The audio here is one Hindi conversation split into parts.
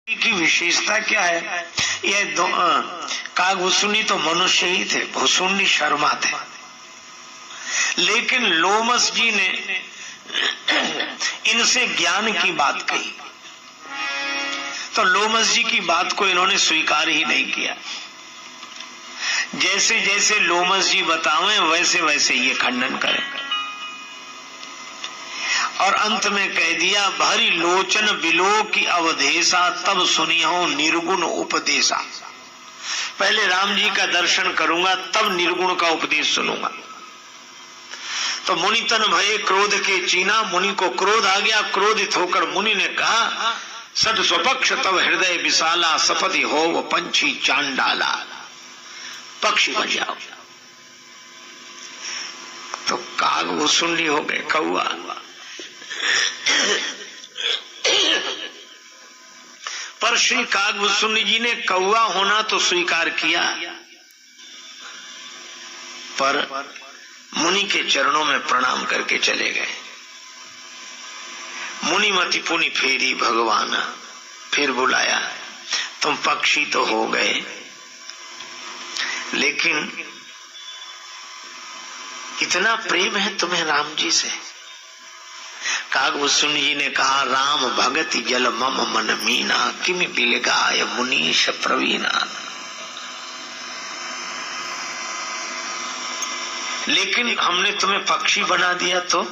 की विशेषता क्या है? यह कागभूषुंडी तो मनुष्य ही थे, भूषुंडी शर्मा थे, लेकिन लोमस जी ने इनसे ज्ञान की बात कही तो लोमस जी की बात को इन्होंने स्वीकार ही नहीं किया। जैसे जैसे लोमस जी बतावें वैसे वैसे ये खंडन करें और अंत में कह दिया, भरी लोचन बिलो की अवधेशा तब सुनियो निर्गुण उपदेशा। पहले राम जी का दर्शन करूंगा तब निर्गुण का उपदेश सुनूंगा। तो मुनि तन भये क्रोध के चीना, मुनि को क्रोध आ गया। क्रोधित होकर मुनि ने कहा, सद स्वपक्ष तब हृदय विशाला, सपति हो वो पंछी चांडाला। पक्षी बन जाओ। तो कागभूषुंडी हो गए, कौआ। पर श्री कागभूषुंडी जी ने कौआ होना तो स्वीकार किया, पर मुनि के चरणों में प्रणाम करके चले गए। मुनि मति पुनि फेरी भगवान, फिर बुलाया, तुम पक्षी तो हो गए, लेकिन इतना प्रेम है तुम्हें राम जी से। कागभूषुंडी जी ने कहा, राम भगति जल मम मन मीना, किमि बिलगाय मुनीश प्रवीणा। लेकिन हमने तुम्हें पक्षी बना दिया तो?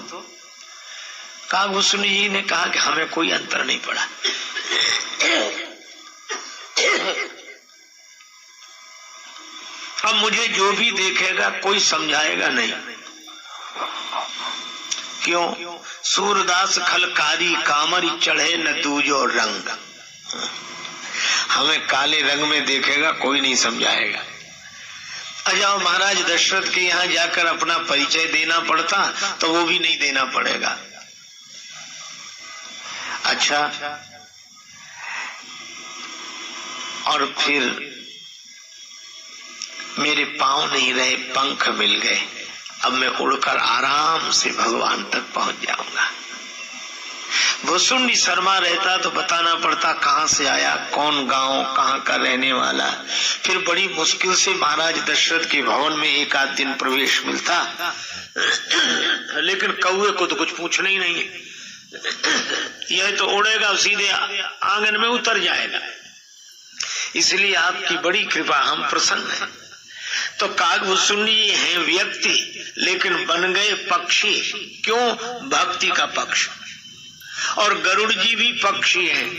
कागभूषुंडी जी ने कहा कि हमें कोई अंतर नहीं पड़ा। अब मुझे जो भी देखेगा कोई समझाएगा नहीं। क्यों? सूरदास खलकारी कामरी चढ़े न दूजो रंग। हमें काले रंग में देखेगा कोई नहीं समझाएगा। अजाओ महाराज दशरथ के यहाँ जाकर अपना परिचय देना पड़ता तो वो भी नहीं देना पड़ेगा। अच्छा, और फिर मेरे पांव नहीं रहे, पंख मिल गए, अब मैं उड़कर आराम से भगवान तक पहुंच जाऊंगा। भूषुंडी शर्मा रहता तो बताना पड़ता कहां से आया, कौन गांव, कहां का रहने वाला। फिर बड़ी मुश्किल से महाराज दशरथ के भवन में एक आध दिन प्रवेश मिलता। लेकिन कौए को तो कुछ पूछना ही नहीं है, यह तो उड़ेगा सीधे आंगन में उतर जाएगा। इसलिए आपकी बड़ी कृपा, हम प्रसन्न हैं। तो कागभूषुंडी हैं व्यक्ति, लेकिन बन गए पक्षी। क्यों? भक्ति का पक्ष। और गरुड़ जी भी पक्षी हैं,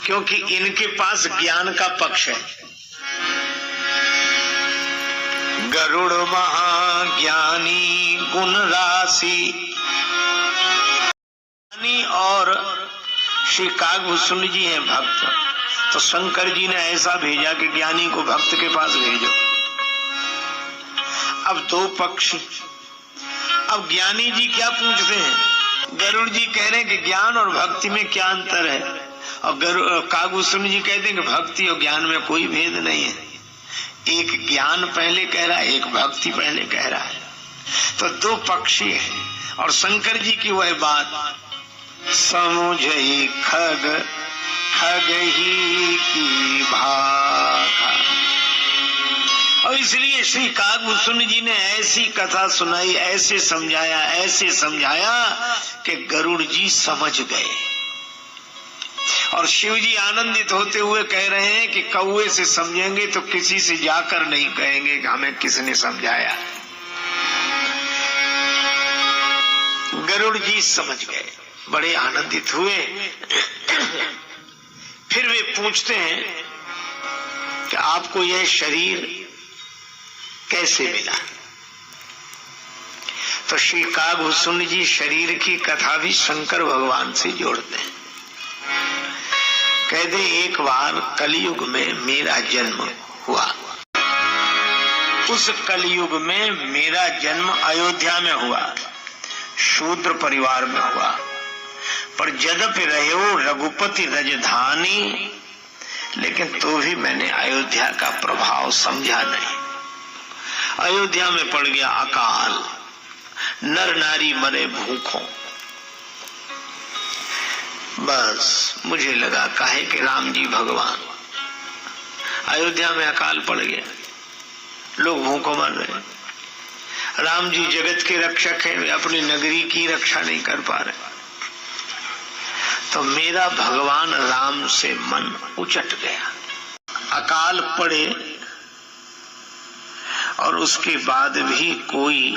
क्योंकि इनके पास ज्ञान का पक्ष है। गरुड़ महाज्ञानी गुण राशि, और श्री कागभूषुंडी जी हैं भक्त। तो शंकर जी ने ऐसा भेजा कि ज्ञानी को भक्त के पास भेजो। अब दो पक्षी। अब ज्ञानी जी क्या पूछते हैं? गरुड़ जी कह रहे हैं कि ज्ञान और भक्ति में क्या अंतर है, और कागभूषुंडी जी कहते हैं कि भक्ति और ज्ञान में कोई भेद नहीं है। एक ज्ञान पहले कह रहा है, एक भक्ति पहले कह रहा है। तो दो पक्षी हैं। और शंकर जी की वह बात, समुझई खग खग ही की भाखा। और इसलिए श्री कागभूषुंडी जी ने ऐसी कथा सुनाई, ऐसे समझाया कि गरुड़ जी समझ गए। और शिव जी आनंदित होते हुए कह रहे हैं कि कौए से समझेंगे तो किसी से जाकर नहीं कहेंगे कि हमें किसने समझाया। गरुड़ जी समझ गए, बड़े आनंदित हुए। फिर वे पूछते हैं कि आपको यह शरीर कैसे मिला? तो श्री कागभूषुंडी जी शरीर की कथा भी शंकर भगवान से जोड़ते हैं। कहते एक बार कलयुग में मेरा जन्म हुआ। उस कलयुग में मेरा जन्म अयोध्या में हुआ, शूद्र परिवार में हुआ। पर यद्यपि रहो रघुपति राजधानी, लेकिन तो भी मैंने अयोध्या का प्रभाव समझा नहीं। अयोध्या में पड़ गया अकाल, नर नारी मरे भूखों। बस मुझे लगा काहे कि राम जी भगवान, अयोध्या में अकाल पड़ गया, लोग भूखों मर रहे, राम जी जगत के रक्षक हैं, वे अपनी नगरी की रक्षा नहीं कर पा रहे, तो मेरा भगवान राम से मन उचट गया। अकाल पड़े और उसके बाद भी कोई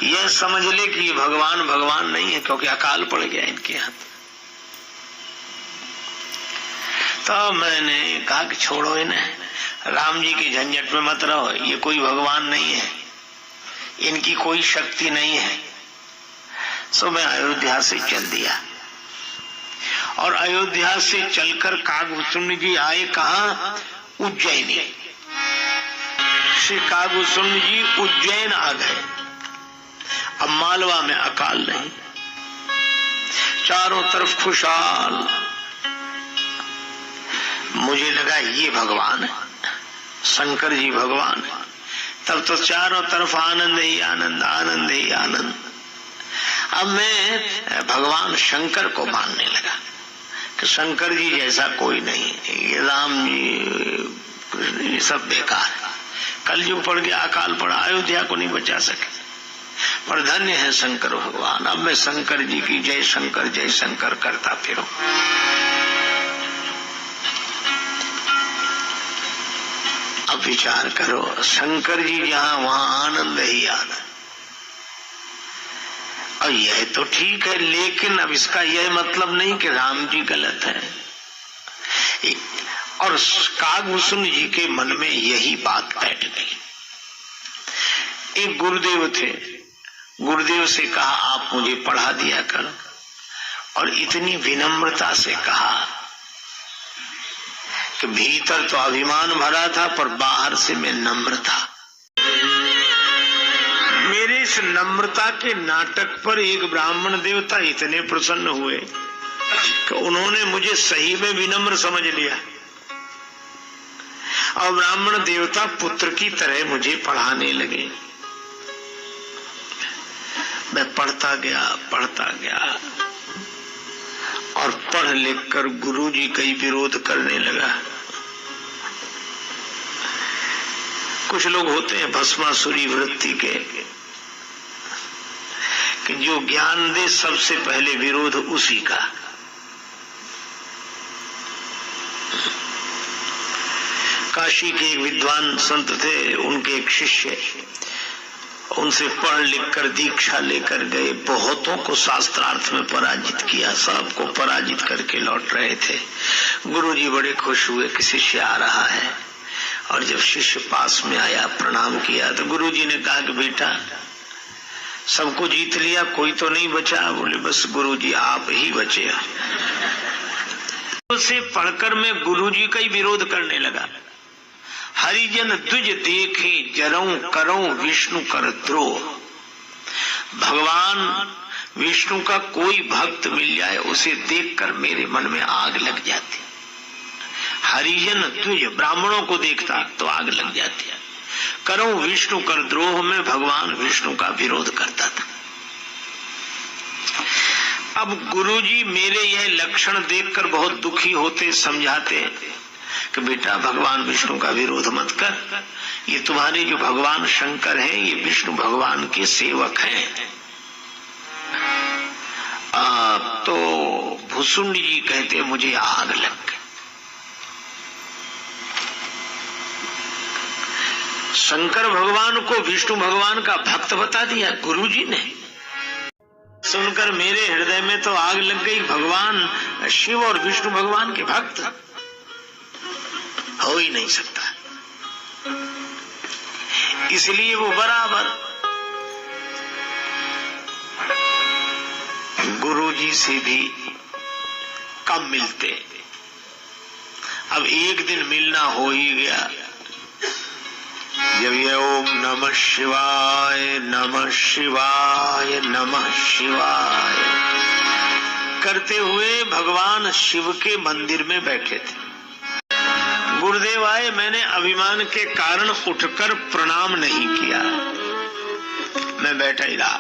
यह समझ ले कि भगवान भगवान नहीं है, क्योंकि अकाल पड़ गया इनके हाथ। तो मैंने कहा कि छोड़ो इन्हें, राम जी की झंझट में मत रहो, ये कोई भगवान नहीं है, इनकी कोई शक्ति नहीं है। सो मैं अयोध्या से चल दिया और अयोध्या से चलकर कागभूषुंड जी आए कहा? उज्जैनी। श्री कागभूषुंड जी उज्जैन आ गए। अब मालवा में अकाल नहीं, चारों तरफ खुशहाल। मुझे लगा ये भगवान है, शंकर जी भगवान है। तब तो चारों तरफ आनंद ही आनंद, आनंद ही आनंद। अब मैं भगवान शंकर को मानने लगा कि शंकर जी जैसा कोई नहीं, ये राम जी कृष्ण जी सब बेकार है। कलयुग पड़ गया, अकाल पड़ा, अयोध्या को नहीं बचा सके, पर धन्य है शंकर भगवान। अब मैं शंकर जी की जय शंकर करता फिरूं। अब विचार करो, शंकर जी जहां वहां आनंद ही आनंद। और यह तो ठीक है, लेकिन अब इसका यह मतलब नहीं कि राम जी गलत है। और कागभूषुंड जी के मन में यही बात बैठ गई। एक गुरुदेव थे, गुरुदेव से कहा आप मुझे पढ़ा दिया करो, और इतनी विनम्रता से कहा कि भीतर तो अभिमान भरा था पर बाहर से मैं नम्र था। मेरे इस नम्रता के नाटक पर एक ब्राह्मण देवता इतने प्रसन्न हुए कि उन्होंने मुझे सही में विनम्र समझ लिया, और ब्राह्मण देवता पुत्र की तरह मुझे पढ़ाने लगे। मैं पढ़ता गया और पढ़ लिख कर गुरु जी का ही विरोध करने लगा। कुछ लोग होते हैं भस्मासुरी वृत्ति के, कि जो ज्ञान दे सबसे पहले विरोध उसी का। काशी के एक विद्वान संत थे, उनके एक शिष्य, उनसे पढ़ लिख कर दीक्षा लेकर गए, बहुतों को शास्त्रार्थ में पराजित किया, सबको पराजित करके लौट रहे थे। गुरुजी बड़े खुश हुए कि शिष्य आ रहा है, और जब शिष्य पास में आया, प्रणाम किया, तो गुरुजी ने कहा कि बेटा सबको जीत लिया, कोई तो नहीं बचा? बोले बस गुरुजी आप ही बचे। उसे पढ़कर मैं गुरुजी का ही विरोध करने लगा। हरिजन तुझ देखे जरऊं करऊं विष्णु कर द्रोह। भगवान विष्णु का कोई भक्त मिल जाए, उसे देखकर मेरे मन में आग लग जाती। हरिजन तुझ, ब्राह्मणों को देखता तो आग लग जाती। करऊं विष्णु कर द्रोह में भगवान विष्णु का विरोध करता था। अब गुरुजी मेरे यह लक्षण देखकर बहुत दुखी होते, समझाते कि बेटा भगवान विष्णु का विरोध मत कर, ये तुम्हारे जो भगवान शंकर हैं ये विष्णु भगवान के सेवक हैं। तो भूसुंड जी कहते मुझे आग लग गई। शंकर भगवान को विष्णु भगवान का भक्त बता दिया गुरुजी ने। सुनकर मेरे हृदय में तो आग लग गई। भगवान शिव और विष्णु भगवान के भक्त हो ही नहीं सकता, इसलिए वो बराबर गुरुजी से भी कम मिलते। अब एक दिन मिलना हो ही गया, जब ये ओम नमः शिवाय नमः शिवाय नमः शिवाय करते हुए भगवान शिव के मंदिर में बैठे थे। गुरुदेव आए, मैंने अभिमान के कारण उठकर प्रणाम नहीं किया, मैं बैठा ही रहा।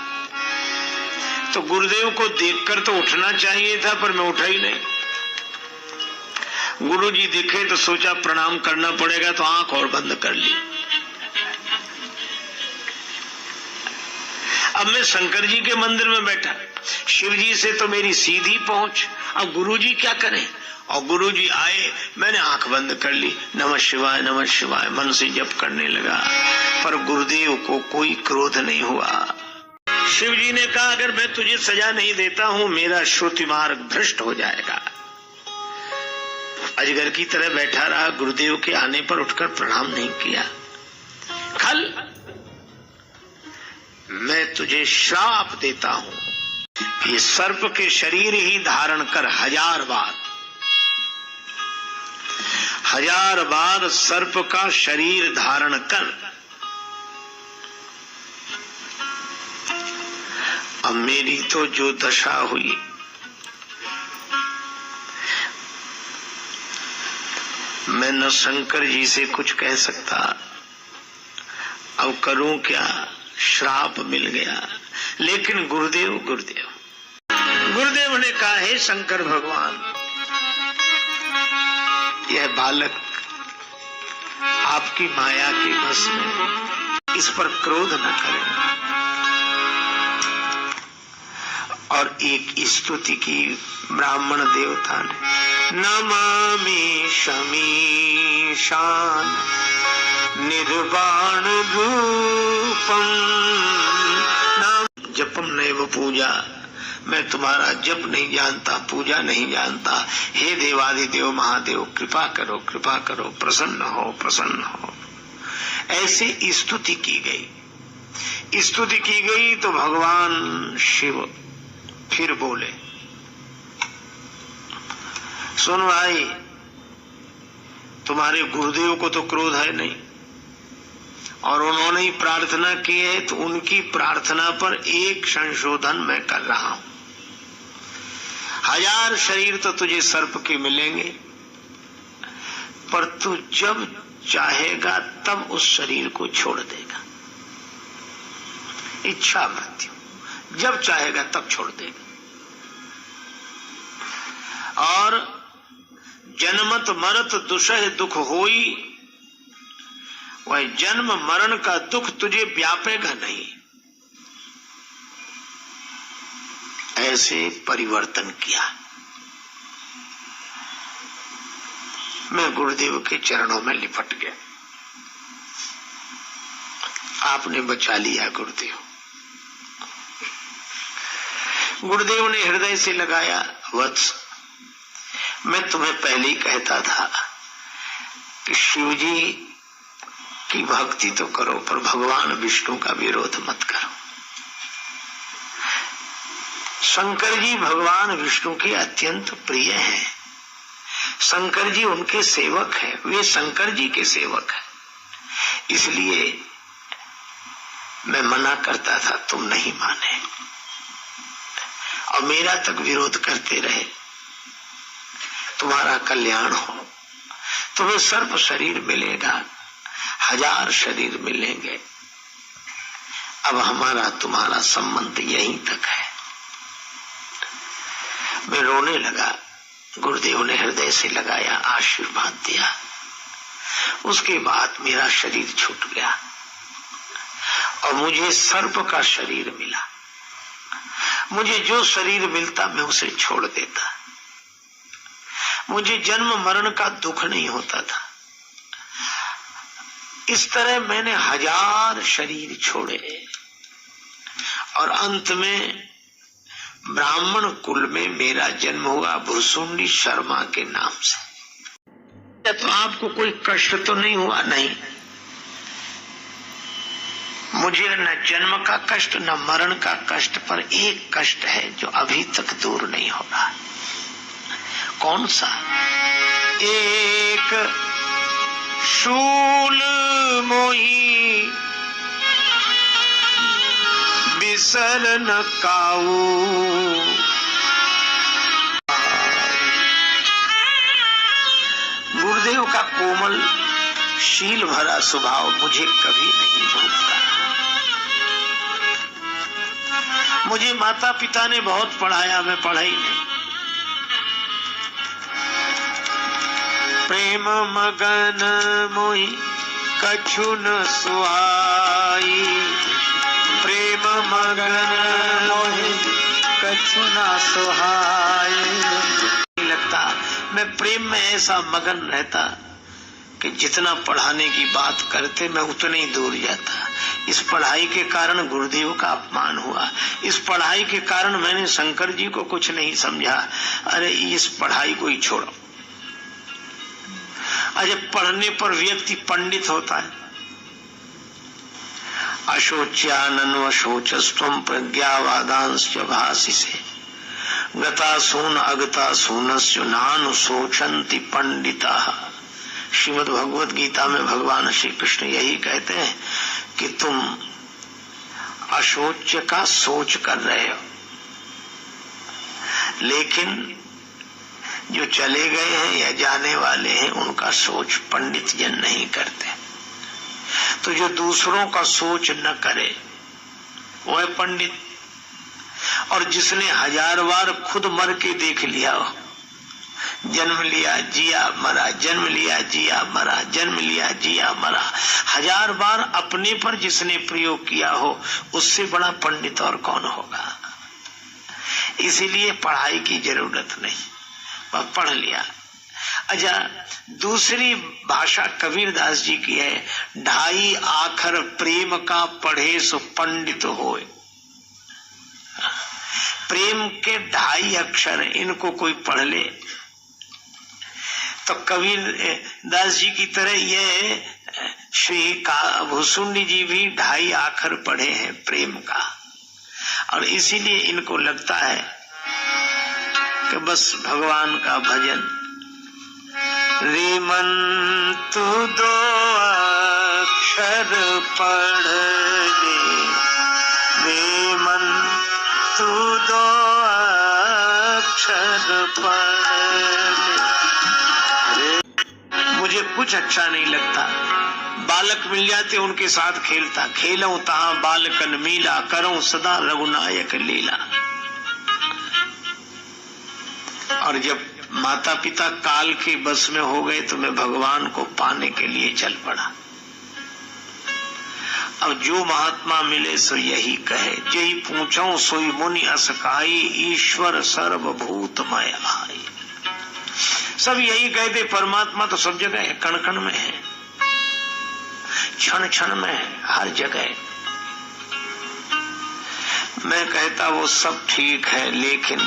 तो गुरुदेव को देखकर तो उठना चाहिए था, पर मैं उठा ही नहीं। गुरुजी दिखे तो सोचा प्रणाम करना पड़ेगा, तो आंख और बंद कर ली। अब मैं शंकर जी के मंदिर में बैठा, शिव जी से तो मेरी सीधी पहुंच, अब गुरुजी क्या करें। और गुरुजी आए, मैंने आंख बंद कर ली, नमः शिवाय नमः शिवाय मन से जप करने लगा, पर गुरुदेव को कोई क्रोध नहीं हुआ। शिव जी ने कहा, अगर मैं तुझे सजा नहीं देता हूं, मेरा श्रुति मार्ग भ्रष्ट हो जाएगा। अजगर की तरह बैठा रहा, गुरुदेव के आने पर उठकर प्रणाम नहीं किया। कल मैं तुझे श्राप देता हूं, ये सर्प के शरीर ही धारण कर 1000 बार सर्प का शरीर धारण कर। अब मेरी तो जो दशा हुई, मैं न शंकर जी से कुछ कह सकता, अब करूं क्या, श्राप मिल गया। लेकिन गुरुदेव ने कहा, हे शंकर भगवान, यह बालक आपकी माया के बस में, इस पर क्रोध न करें। और एक स्तुति की ब्राह्मण देवता ने, नमामि शमीशान निर्वाण रूपम नाम जपम नैव पूजा, मैं तुम्हारा जप नहीं जानता, पूजा नहीं जानता। हे देवादिदेव महादेव, कृपा करो, प्रसन्न हो। ऐसे स्तुति की गई तो भगवान शिव फिर बोले, सुन भाई, तुम्हारे गुरुदेव को तो क्रोध है नहीं, और उन्होंने ही प्रार्थना की है, तो उनकी प्रार्थना पर एक संशोधन मैं कर रहा हूं। 1000 शरीर तो तुझे सर्प के मिलेंगे, पर तू जब चाहेगा तब उस शरीर को छोड़ देगा। इच्छा मृत्यु, जब चाहेगा तब छोड़ देगा। और जन्मत मरत दुषह दुख होई, वह जन्म मरण का दुख तुझे व्यापेगा नहीं। ऐसे परिवर्तन किया। मैं गुरुदेव के चरणों में लिपट गया। आपने बचा लिया गुरुदेव। गुरुदेव ने हृदय से लगाया, वत्स, मैं तुम्हें पहले ही कहता था कि शिव जी की भक्ति तो करो, पर भगवान विष्णु का विरोध मत करो। शंकर जी भगवान विष्णु के अत्यंत प्रिय हैं। शंकर जी उनके सेवक हैं, वे शंकर जी के सेवक हैं। इसलिए मैं मना करता था, तुम नहीं माने और मेरा तक विरोध करते रहे। तुम्हारा कल्याण हो, तुम्हें सर्प शरीर मिलेगा, 1000 शरीर मिलेंगे। अब हमारा तुम्हारा संबंध यहीं तक है। मैं रोने लगा। गुरुदेव ने हृदय से लगाया, आशीर्वाद दिया। उसके बाद मेरा शरीर छूट गया और मुझे सर्प का शरीर मिला। मुझे जो शरीर मिलता मैं उसे छोड़ देता। मुझे जन्म मरण का दुख नहीं होता था। इस तरह मैंने 1000 शरीर छोड़े और अंत में ब्राह्मण कुल में मेरा जन्म हुआ, भुसुंडी शर्मा के नाम से। तो आपको कोई कष्ट तो नहीं हुआ? नहीं, मुझे न जन्म का कष्ट न मरण का कष्ट, पर एक कष्ट है जो अभी तक दूर नहीं हो रहा। कौन सा? एक शूल मोही बिसर न काऊ, गुरुदेव का कोमल शील भरा स्वभाव मुझे कभी नहीं भूलता। मुझे माता पिता ने बहुत पढ़ाया, मैं पढ़ा ही नहीं। प्रेम मगन मोहि कछु न सुहाई, प्रेम मगन मोहि कछु न सुहाई। नहीं लगता, मैं प्रेम में ऐसा मगन रहता कि जितना पढ़ाने की बात करते मैं उतने ही दूर जाता। इस पढ़ाई के कारण गुरुदेव का अपमान हुआ, इस पढ़ाई के कारण मैंने शंकर जी को कुछ नहीं समझा। अरे इस पढ़ाई को ही छोड़ो। अरे पढ़ने पर व्यक्ति पंडित होता है। अशोच्यानन्वशोचस्त्वं प्रज्ञावादांश्च भासिसे, गता सून अगता सूनस्य नानुशोचन्ति पंडिताः। श्रीमद् भगवत गीता में भगवान श्री कृष्ण यही कहते हैं कि तुम अशोच का सोच कर रहे हो, लेकिन जो चले गए हैं या जाने वाले हैं उनका सोच पंडित जन नहीं करते। तो जो दूसरों का सोच न करे वो है पंडित। और जिसने 1000 बार खुद मर के देख लिया हो, जन्म लिया जिया मरा, जन्म लिया जिया मरा, जन्म लिया जिया मरा, 1000 बार अपने पर जिसने प्रयोग किया हो, उससे बड़ा पंडित और कौन होगा। इसीलिए पढ़ाई की जरूरत नहीं, वह पढ़ लिया। अच्छा, दूसरी भाषा कबीरदास जी की है, 2.5 आखर प्रेम का पढ़े सो पंडित होए। प्रेम के 2.5 अक्षर, इनको कोई पढ़ ले तो कबीर दास जी की तरह ये श्री भूसुंडी जी भी 2.5 आखर पढ़े हैं प्रेम का, और इसीलिए इनको लगता है कि बस भगवान का भजन। रे मन तू 2 अक्षर पढ़ ले, रे मन तू 2 अक्षर पढ़ ले। मुझे कुछ अच्छा नहीं लगता, बालक मिल जाते उनके साथ खेलता, खेलूं तहां बालकन मीला, करूं सदा रघुनायक लीला। और जब माता पिता काल के बस में हो गए तो मैं भगवान को पाने के लिए चल पड़ा। अब जो महात्मा मिले सो यही कहे, जही पूछूं सोई मुनि असकाई, ईश्वर सर्वभूतमय आई। सब यही कहते, परमात्मा तो सब जगह है, कण कण में है, क्षण क्षण में है, हर जगह। मैं कहता वो सब ठीक है, लेकिन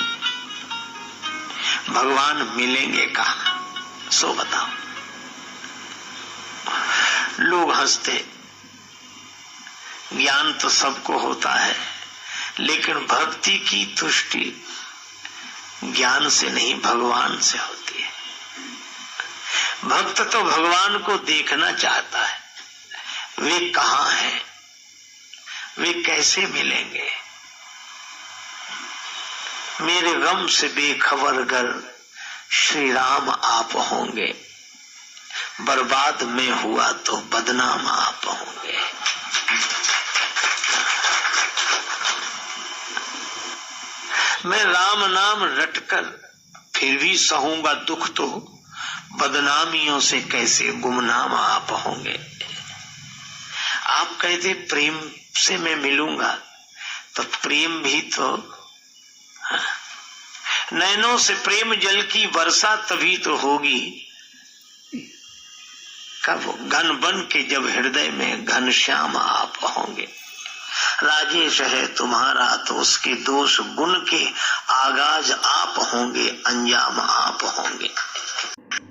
भगवान मिलेंगे कहाँ, सो बताओ। लोग हंसते, ज्ञान तो सबको होता है, लेकिन भक्ति की तुष्टि ज्ञान से नहीं भगवान से होती है। भक्त तो भगवान को देखना चाहता है, वे कहाँ हैं, वे कैसे मिलेंगे। मेरे गम से बेखबर गर श्री राम आप होंगे, बर्बाद में हुआ तो बदनाम आप होंगे। मैं राम नाम रटकर फिर भी सहूंगा दुख, तो बदनामियों से कैसे गुमनाम आप होंगे। आप कहते प्रेम से मैं मिलूंगा, तो प्रेम भी तो नैनों से प्रेम जल की वर्षा तभी तो होगी, कब घन बन के जब हृदय में घनश्याम आप होंगे। राजेश है तुम्हारा तो उसके दोष गुण के आगाज आप होंगे, अंजाम आप होंगे।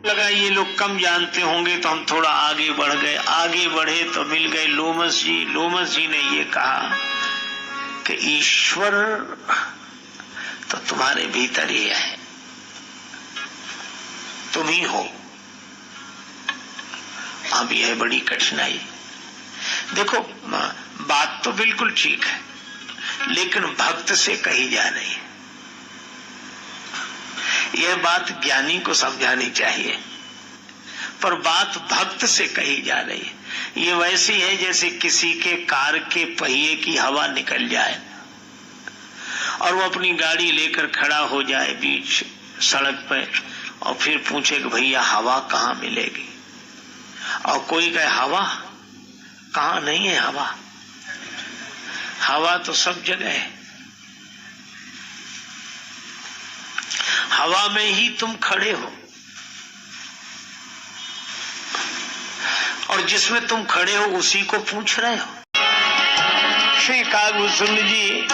लगा ये लोग कम जानते होंगे तो हम थोड़ा आगे बढ़ गए, आगे बढ़े तो मिल गए लोमस जी। लोमस जी ने ये कहा कि ईश्वर तो तुम्हारे भीतर ही है, तुम ही हो। अब यह बड़ी कठिनाई। देखो बात तो बिल्कुल ठीक है, लेकिन भक्त से कही जा रही है। यह बात ज्ञानी को समझानी चाहिए, पर बात भक्त से कही जा रही है। ये वैसी है जैसे किसी के कार के पहिए की हवा निकल जाए और वो अपनी गाड़ी लेकर खड़ा हो जाए बीच सड़क पर और फिर पूछे कि भैया हवा कहाँ मिलेगी, और कोई कहे हवा कहाँ नहीं है, हवा तो सब जगह है, हवा में ही तुम खड़े हो, और जिसमें तुम खड़े हो उसी को पूछ रहे हो। श्री कागभूषुंड जी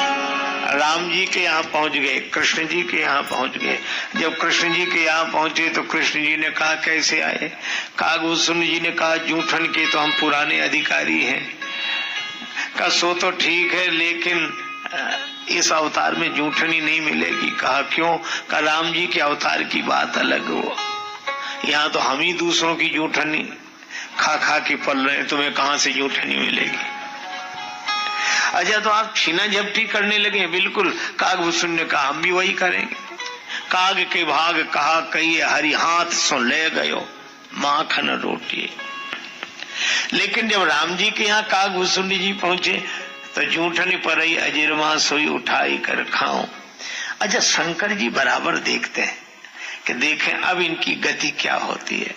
राम जी के यहाँ पहुंच गए, कृष्ण जी के यहाँ पहुंच गए। जब कृष्ण जी के यहाँ पहुंचे तो कृष्ण जी ने कहा कैसे आए? कागभूषुंड जी ने कहा जूठन के तो हम पुराने अधिकारी हैं। कहा सो तो ठीक है, लेकिन इस अवतार में जूठनी नहीं मिलेगी। कहा क्यों? कहा राम जी के अवतार की बात अलग हो, यहाँ तो हम ही दूसरों की जूठनी खा खा के पल रहे हैं, तुम्हें कहां से जूठनी मिलेगी? अच्छा तो आप छीना झपटी करने लगे? बिल्कुल। कागभूषुंड ने कहा हम भी वही करेंगे। काग के भाग कहा कही हरि हाथ सुन ले गयो माखन रोटी। लेकिन जब राम जी के यहाँ कागभूषुंड जी पहुंचे तो जूठनी पर ही अजिरमा सोई उठाई कर खाओ। अच्छा शंकर जी बराबर देखते हैं कि देखें अब इनकी गति क्या होती है।